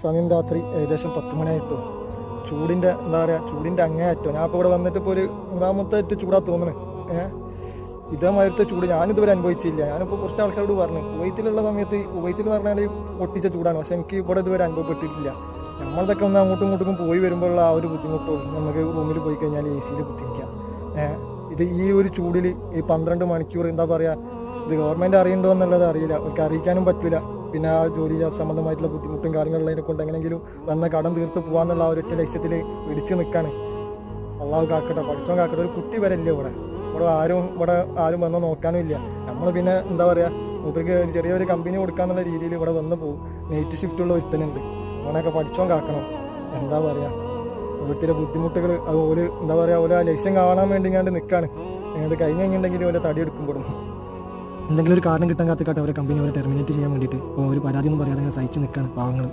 സമയം രാത്രി ഏകദേശം 10 മണിയായിട്ടു. ചൂടിൻ്റെ എന്താ പറയുക, ചൂടിൻ്റെ അങ്ങേയറ്റോ. ഞാൻ ഇപ്പോൾ ഇവിടെ വന്നിട്ട് ഇപ്പോൾ ഒരു 3ാമത്തെ ചൂടാ തോന്നുന്നത്. ഇതേമാതിരത്തെ ചൂട് ഞാനിതുവരെ അനുഭവിച്ചില്ല. ഞാനിപ്പോൾ കുറച്ച് ആൾക്കാരോട് പറഞ്ഞു, കുവൈത്തിലുള്ള സമയത്ത്, കുവൈത്തിൽ എന്ന് പറഞ്ഞാൽ പൊട്ടിച്ച ചൂടാണ്, പക്ഷെ എനിക്ക് ഇവിടെ ഇതുവരെ അനുഭവപ്പെട്ടിട്ടില്ല. നമ്മളിതൊക്കെ ഒന്ന് അങ്ങോട്ടും ഇങ്ങോട്ടും പോയി വരുമ്പോഴുള്ള ആ ഒരു ബുദ്ധിമുട്ടും, നമുക്ക് റൂമിൽ പോയി കഴിഞ്ഞാൽ എ സിയിൽ കുത്തിരിക്കാം. ഇത് ഈ ഒരു ചൂടിൽ ഈ 12 മണിക്കൂർ എന്താ പറയുക, ഇത് ഗവൺമെൻറ് അറിയണ്ടോ എന്നുള്ളത് അറിയില്ല, അവർക്ക് അറിയിക്കാനും പറ്റില്ല. പിന്നെ ആ ജോലി സംബന്ധമായിട്ടുള്ള ബുദ്ധിമുട്ടും കാര്യങ്ങളുള്ളതിനെ കൊണ്ട് എങ്ങനെയെങ്കിലും വന്ന കടം തീർത്ത് പോകാന്നുള്ള ആ ഒരൊറ്റ ലക്ഷ്യത്തിൽ പിടിച്ച് നിൽക്കാണ്. അള്ളാഹു കാക്കട്ടെ, പഠിച്ചോ കാക്കട്ടെ. ഒരു കുട്ടി വരല്ലേ ഇവിടെ ആരും വന്ന് നോക്കാനും ഇല്ല. നമ്മൾ പിന്നെ എന്താ പറയുക, മൂപ്പർക്ക് ചെറിയൊരു കമ്പനി കൊടുക്കാന്നുള്ള രീതിയിൽ ഇവിടെ വന്ന് പോകും. നൈറ്റ് ഷിഫ്റ്റുള്ള ഒരുത്തനുണ്ട്, അവനൊക്കെ പഠിച്ചോ കാക്കണം. എന്താ പറയുക, ഓരോരുത്തരുടെ ബുദ്ധിമുട്ടുകൾ അതുപോലെ എന്താ പറയുക, ഓരോ ലക്ഷ്യം കാണാൻ വേണ്ടി ഞാൻ നിൽക്കുകയാണ്. അത് കഴിഞ്ഞ് കഴിഞ്ഞിട്ടുണ്ടെങ്കിൽ ഓരോ തടി എടുക്കുമ്പോഴും എന്തെങ്കിലും ഒരു കാരണം കിട്ടാൻ കാത്തിക്കാട്ടെ അവരെ കമ്പനി അവരെ ടെർമിനേറ്റ് ചെയ്യാൻ വേണ്ടിയിട്ട് ഒരു പരാതി ഒന്നും പറയാതെ അങ്ങനെ സഹിച്ച് നിൽക്കുകയാണ് പാവങ്ങൾ.